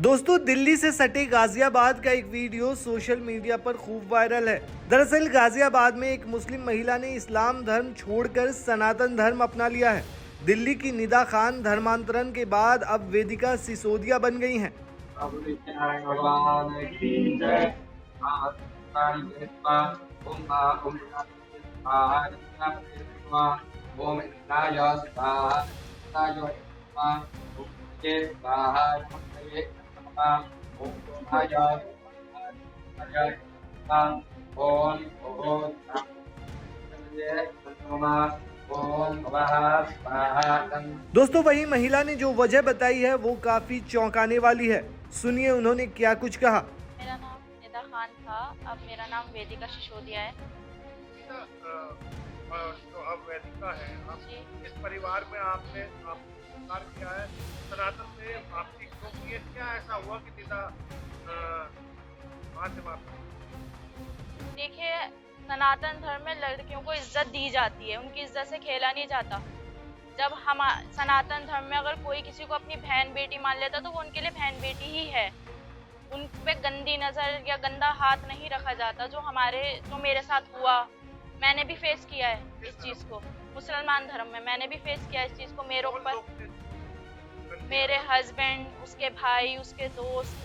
दोस्तों, दिल्ली से सटे गाजियाबाद का एक वीडियो सोशल मीडिया पर खूब वायरल है। दरअसल गाजियाबाद में एक मुस्लिम महिला ने इस्लाम धर्म छोड़कर सनातन धर्म अपना लिया है। दिल्ली की निदा खान धर्मांतरण के बाद अब वेदिका सिसोदिया बन गई हैं। दोस्तों, वही महिला ने जो वजह बताई है वो काफी चौंकाने वाली है। सुनिए उन्होंने क्या कुछ कहा। मेरा नाम निदा खान था, अब मेरा नाम वेदिका सिसोदिया है। जो अब वैदिका है, आप जी। इस परिवार में आपने स्वीकार किया है, सनातन से आपकी क्यों की है? क्या ऐसा हुआ कि निदा वहाँ से वापस? देखिए, सनातन धर्म में लड़कियों को इज्जत दी जाती है, उनकी इज्जत से खेला नहीं जाता। जब हम सनातन धर्म में अगर कोई किसी को अपनी बहन बेटी मान लेता तो वो उनके लिए बहन बेटी ही है। उन पे गंदी नज़र या गंदा हाथ नहीं रखा जाता। जो मेरे साथ हुआ, मैंने भी फेस किया है इस चीज़ को। मुसलमान धर्म में मैंने भी फेस किया है इस चीज़ को। मेरे कौन ऊपर लोग थे? मेरे हस्बैंड, उसके भाई, उसके दोस्त।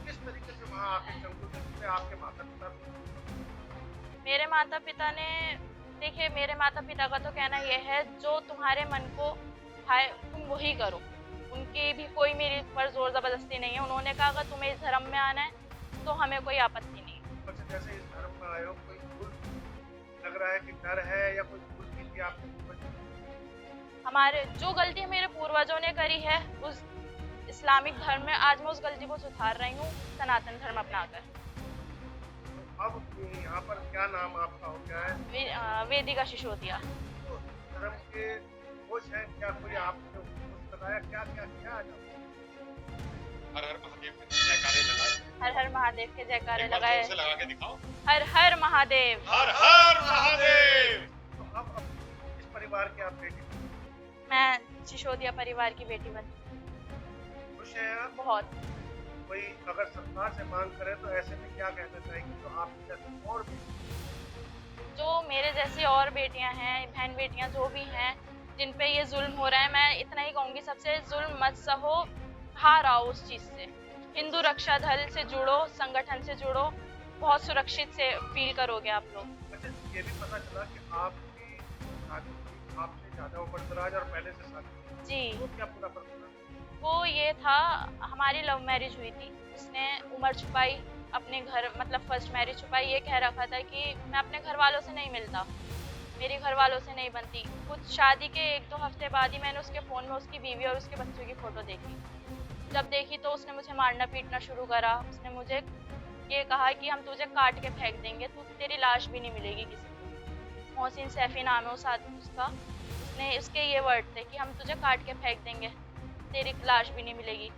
किस तरीके से वहाँ आके चंगुल से आपके माता पिता? मेरे माता पिता ने, देखिए, मेरे माता पिता का तो कहना यह है जो तुम्हारे मन को भाए तुम वही करो। उनकी भी कोई मेरे पर जोर जबरदस्ती नहीं है। उन्होंने कहा अगर तुम्हें इस धर्म में आना है तो हमें कोई आपत्ति नहीं। अच्छा, जैसे इस धर्म में आए हो, कोई भूल लग रहा है कि डर है या कोई भूल की थी आपने? हमारे जो गलती मेरे पूर्वजों ने करी है उस इस्लामिक धर्म में, आज मैं उस गलती को सुधार रही हूँ सनातन धर्म अपनाकर। तो अब यहाँ पर क्या नाम आपका हो गया है? वेदिका सिसोदिया। तो धर्म के कुछ है क्या? कोई आपने कुछ बताया क्या क्या क्या? हर हर महादेव के जयकारे लगाए। हर हर महादेव के जयकारे एक बार लगाए। जोर से लगा के दिखाओ। हर हर महादेव। हर हर महादेव। तो अब इस परिवार के आप बेटी मैं सिसोदिया परिवार की बेटी बन खुश हैं आप? बहुत। कोई अगर सरकार से मांग करे तो ऐसे में क्या कहना चाहेंगे? तो आप जैसे और भी जो मेरे जैसी और बेटियां हैं, बहन बेटियां जो भी हैं जिन पे ये जुल्म हो रहा है, मैं इतना ही कहूँगी सबसे, जुल्म मत सहो, बाहर आओ उस चीज़ से। हिंदू रक्षा दल से जुड़ो, संगठन से जुड़ो, बहुत सुरक्षित से फील करोगे आप लोग। अच्छा, ये भी पता चला कि आपकी शादी आपसे ज़्यादा उम्र दराज और पहले से शादी जी। वो क्या पूरा पता? वो ये था, हमारी लव मैरिज हुई थी। उसने उम्र छुपाई, अपने घर मतलब फर्स्ट मैरिज छुपाई। ये कह रखा था कि मैं अपने घर वालों से नहीं मिलता, मेरी घर वालों से नहीं बनती। कुछ शादी के 1-2 हफ्ते बाद ही मैंने उसके फ़ोन में उसकी बीवी और उसके बच्चों की फ़ोटो देखी। जब देखी तो उसने मुझे मारना पीटना शुरू करा। उसने मुझे ये कहा कि हम तुझे काट के फेंक देंगे, तेरी लाश भी नहीं मिलेगी किसी को। मोहसिन सैफी नाम है उस आदमी उसका। उसके ये वर्ड थे कि हम तुझे काट के फेंक देंगे, तेरी लाश भी नहीं मिलेगी।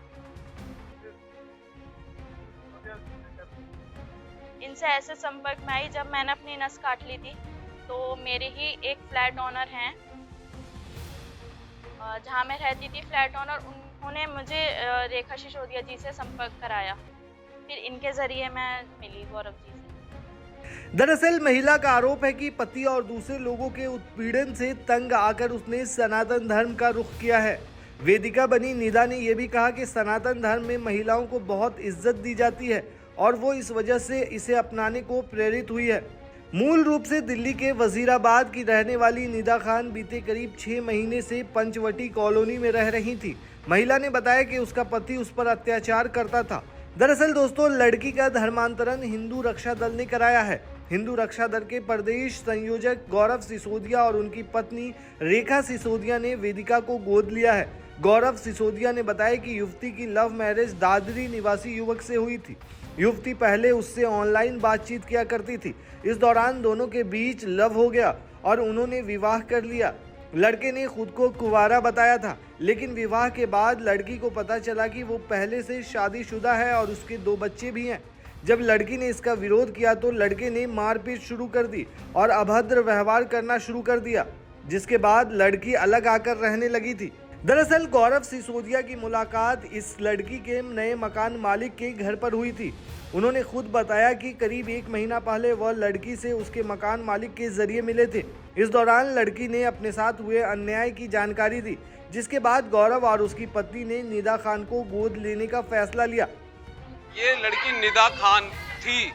इनसे ऐसे संपर्क में आई जब मैंने अपनी नस काट ली थी। तो मेरे ही एक फ्लैट ऑनर हैं जहाँ मैं रहती थी, फ्लैट ऑनर, उन्होंने मुझे रेखा सिसोदिया जी से संपर्क कराया। फिर इनके जरिए मैं मिली गौरव जी से। दरअसल महिला का आरोप है कि पति और दूसरे लोगों के उत्पीड़न से तंग आकर उसने सनातन धर्म का रुख किया है। वेदिका बनी निदा ने यह भी कहा कि सनातन धर्म में महिलाओं को बहुत इज्जत दी जाती है और वो इस वजह से इसे अपनाने को प्रेरित हुई है। मूल रूप से दिल्ली के वजीराबाद की रहने वाली निदा खान बीते करीब 6 महीने से पंचवटी कॉलोनी में रह रही थी। महिला ने बताया कि उसका पति उस पर अत्याचार करता था। दरअसल दोस्तों, लड़की का धर्मांतरण हिंदू रक्षा दल ने कराया है। हिंदू रक्षा दल के प्रदेश संयोजक गौरव सिसोदिया और उनकी पत्नी रेखा सिसोदिया ने वेदिका को गोद लिया है। गौरव सिसोदिया ने बताया कि युवती की लव मैरिज दादरी निवासी युवक से हुई थी। युवती पहले उससे ऑनलाइन बातचीत किया करती थी। इस दौरान दोनों के बीच लव हो गया और उन्होंने विवाह कर लिया। लड़के ने खुद को कुंवारा बताया था, लेकिन विवाह के बाद लड़की को पता चला कि वो पहले से शादीशुदा है और उसके 2 बच्चे भी हैं। जब लड़की ने इसका विरोध किया तो लड़के ने मारपीट शुरू कर दी और अभद्र व्यवहार करना शुरू कर दिया, जिसके बाद लड़की अलग आकर रहने लगी थी। दरअसल गौरव सिसोदिया की मुलाकात इस लड़की के नए मकान मालिक के घर पर हुई थी। उन्होंने खुद बताया कि करीब 1 महीना पहले वह लड़की से उसके मकान मालिक के जरिए मिले थे। इस दौरान लड़की ने अपने साथ हुए अन्याय की जानकारी दी, जिसके बाद गौरव और उसकी पत्नी ने निदा खान को गोद लेने का फैसला लिया। ये लड़की निदा खान थी,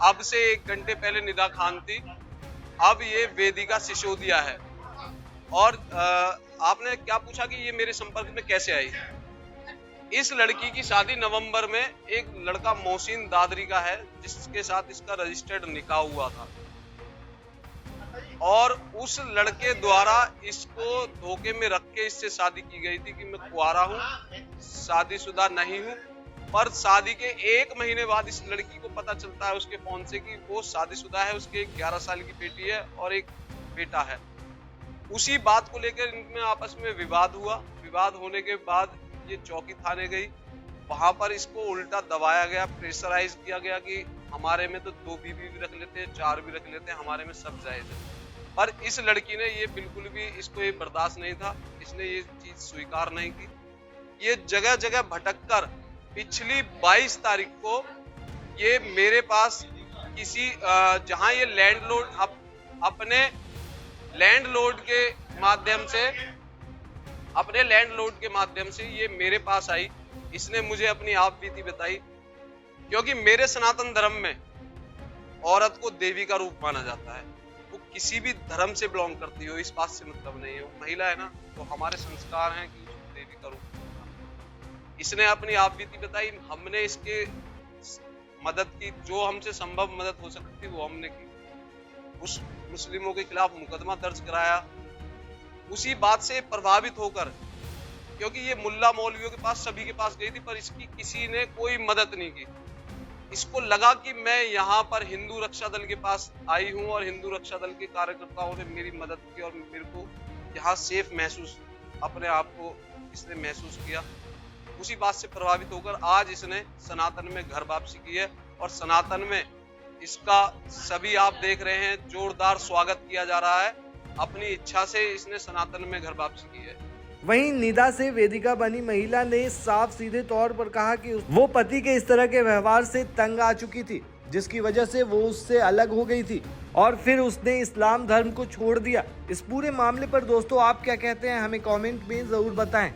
अब से 1 घंटे पहले निदा खान थी, अब ये वेदिका सिसोदिया है। और आपने क्या पूछा कि ये मेरे संपर्क में कैसे आई? इस लड़की की शादी नवंबर में एक लड़का मोहसिन दादरी का है, जिसके साथ इसका रजिस्टर्ड निकाह हुआ था, और उस लड़के द्वारा इसको धोखे में रख के इससे शादी की गई थी कि मैं कुंवारा हूँ, शादीशुदा नहीं हूँ। पर शादी के 1 महीने बाद इस लड़की को पता चलता है उसके फोन से कि वो शादीशुदा है, उसके 11 साल की बेटी है और एक बेटा है। उसी बात को लेकर इनमें आपस में विवाद हुआ। विवाद होने के बाद ये चौकी थाने गई, वहां पर इसको उल्टा दबाया गया, प्रेशराइज किया गया कि हमारे में तो 2 बीवी भी रख लेते हैं, 4 भी रख लेते हैं, हमारे में सब जायज है। पर इस लड़की ने ये बिल्कुल भी, इसको ये बर्दाश्त नहीं था, इसने ये चीज स्वीकार नहीं की। ये जगह जगह भटक कर पिछली 22 तारीख को ये मेरे पास किसी जहां ये लैंडलॉर्ड अपने लैंडलॉर्ड के माध्यम से ये मेरे पास आई। इसने मुझे अपनी आप बीती बताई, क्योंकि मेरे सनातन धर्म में औरत को देवी का रूप माना जाता है। वो किसी भी धर्म से बिलोंग करती हो, इस बात से मतलब नहीं है। वो महिला है ना, तो हमारे संस्कार हैं कि उसको देवी का रूप। इसने अपनी आप बीती बताई, हमने इसके मदद की, जो हमसे संभव मदद हो सकती थी वो हमने की। उस मुस्लिमों के खिलाफ मुकदमा दर्ज कराया। उसी बात से प्रभावित होकर, क्योंकि ये मुल्ला मौलवियों के पास, सभी के पास गई थी, पर इसकी किसी ने कोई मदद नहीं की। इसको लगा कि मैं यहाँ पर हिंदू रक्षा दल के पास आई हूँ और हिंदू रक्षा दल के कार्यकर्ताओं ने मेरी मदद की और मेरे को यहाँ सेफ महसूस, अपने आप को इसने महसूस किया। उसी बात से प्रभावित होकर आज इसने सनातन में घर वापसी की है, और सनातन में इसका सभी आप देख रहे हैं जोरदार स्वागत किया जा रहा है। अपनी इच्छा से इसने सनातन में घर वापसी की है। वहीं निदा से वेदिका बनी महिला ने साफ सीधे तौर पर कहा कि वो पति के इस तरह के व्यवहार से तंग आ चुकी थी, जिसकी वजह से वो उससे अलग हो गई थी और फिर उसने इस्लाम धर्म को छोड़ दिया। इस पूरे मामले पर दोस्तों आप क्या कहते हैं, हमें कमेंट में जरूर बताएं।